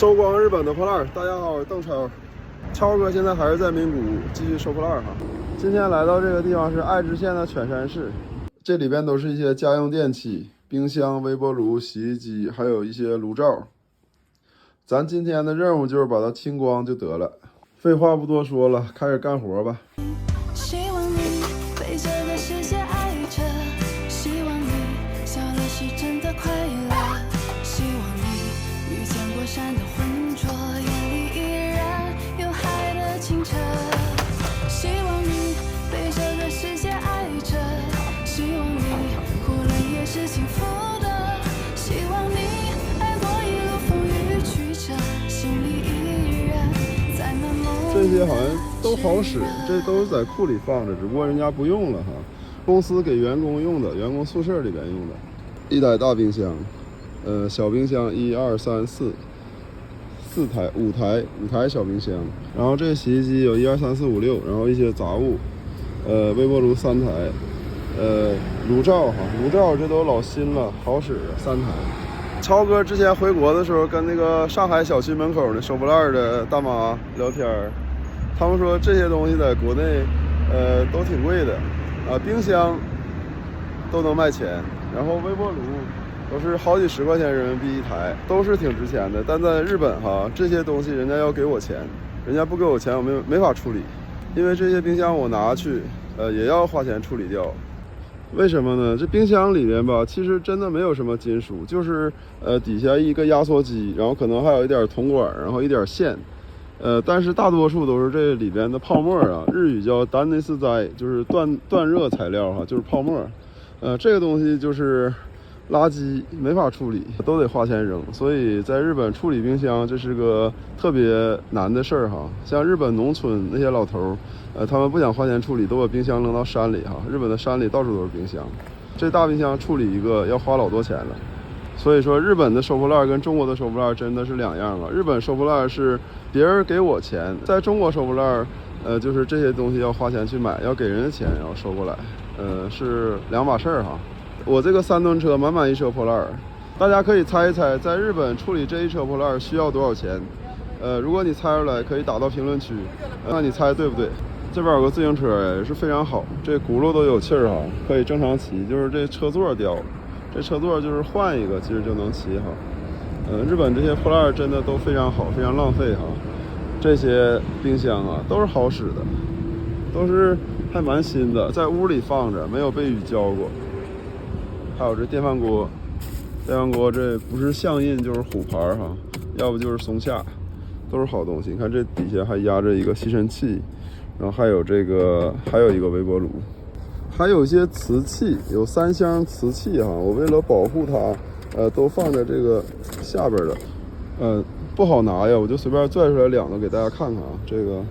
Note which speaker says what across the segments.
Speaker 1: 收光日本的破烂。大家好，我是邓超。超哥现在还是在名古屋继续收破烂哈。今天来到这个地方是爱知县的犬山市，这里边都是一些家用电器，冰箱、微波炉、洗衣机，还有一些炉灶。咱今天的任务就是把它清光就得了。废话不多说了，开始干活吧。
Speaker 2: 希望你被这个世界爱着，希望你笑了是真的快乐，希望你遇见过山的浑浊，眼里依然有海的清澈，希望你被这个世界爱着，希望你哭了也是幸福的，希望你爱过一路风雨曲折，心里依然在那梦。
Speaker 1: 这些好像都好使，这都是在库里放着，只不过人家不用了哈。公司给员工用的，员工宿舍里边用的。一台大冰箱，小冰箱1、2、3、4台，五台小冰箱。然后这洗衣机有1、2、3、4、5、6，然后一些杂物，微波炉3台，炉灶哈，炉灶这都老新了，好使3台。超哥之前回国的时候，跟那个上海小区门口的收破烂的大妈聊天，他们说这些东西在国内，都挺贵的，冰箱都能卖钱，然后微波炉都是好几十块钱人民币一台，都是挺值钱的。但在日本哈，这些东西人家要给我钱，人家不给我钱，我没法处理，因为这些冰箱我拿去，也要花钱处理掉。为什么呢？这冰箱里面吧，其实真的没有什么金属，就是底下一个压缩机，然后可能还有一点铜管，然后一点线，但是大多数都是这里边的泡沫啊，日语叫丹内斯哉，就是断热材料哈，就是泡沫。这个东西就是垃圾，没法处理，都得花钱扔。所以在日本处理冰箱这是个特别难的事儿哈。像日本农村那些老头儿，他们不想花钱处理，都把冰箱扔到山里哈。日本的山里到处都是冰箱，这大冰箱处理一个要花老多钱了。所以说，日本的收破烂跟中国的收破烂真的是两样啊。日本收破烂是别人给我钱，在中国收破烂，就是这些东西要花钱去买，要给人家钱，然后收过来，是两码事儿哈。我这个3吨车满一车破烂，大家可以猜一猜，在日本处理这一车破烂需要多少钱？如果你猜出来，可以打到评论区，那你猜对不对？这边有个自行车也是非常好，这轱辘都有气儿哈，可以正常骑，就是这车座掉了。这车座就是换一个，其实就能骑哈。日本这些破烂真的都非常好，非常浪费哈。这些冰箱啊都是好使的，都是还蛮新的，在屋里放着，没有被雨浇过。还有这电饭锅，电饭锅这不是象印就是虎牌哈，要不就是松下，都是好东西。你看这底下还压着一个吸尘器，然后还有一个微波炉。还有一些瓷器，有3箱瓷器哈，我为了保护它，都放在这个下边的，不好拿呀，我就随便拽出来2个给大家看看啊。这个，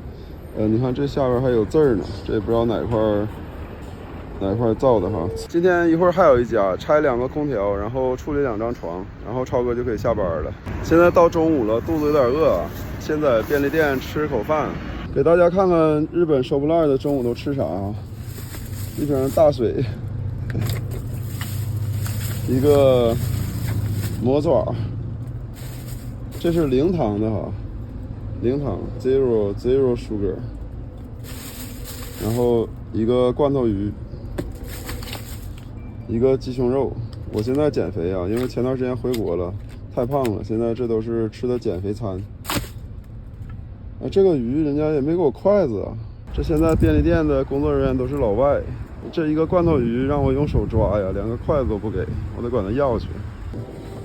Speaker 1: 你看这下边还有字儿呢，这也不知道哪块造的哈。今天一会儿还有一家拆2个空调，然后处理2张床，然后超哥就可以下班了。现在到中午了，肚子有点饿啊，先在便利店吃口饭，给大家看看日本收破烂的中午都吃啥啊。一瓶大水，一个魔爪，这是0糖的哈，0糖 zero sugar， 然后一个罐头鱼，一个鸡胸肉。我现在减肥啊，因为前段时间回国了，太胖了，现在这都是吃的减肥餐。这个鱼人家也没给我筷子啊。这现在便利店的工作人员都是老外，这一个罐头鱼让我用手抓呀，2个筷子都不给，我得管他要去。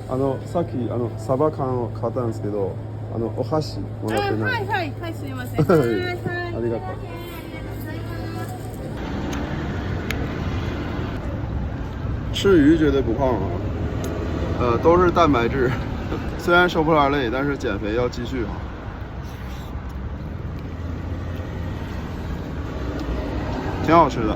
Speaker 1: さっきサバ缶を買ったんですけど、お箸もらってない。
Speaker 3: はいすいません。
Speaker 1: ありがとう。吃鱼绝对不胖啊，都是蛋白质。虽然收破烂累，但是减肥要继续哈。挺好吃的。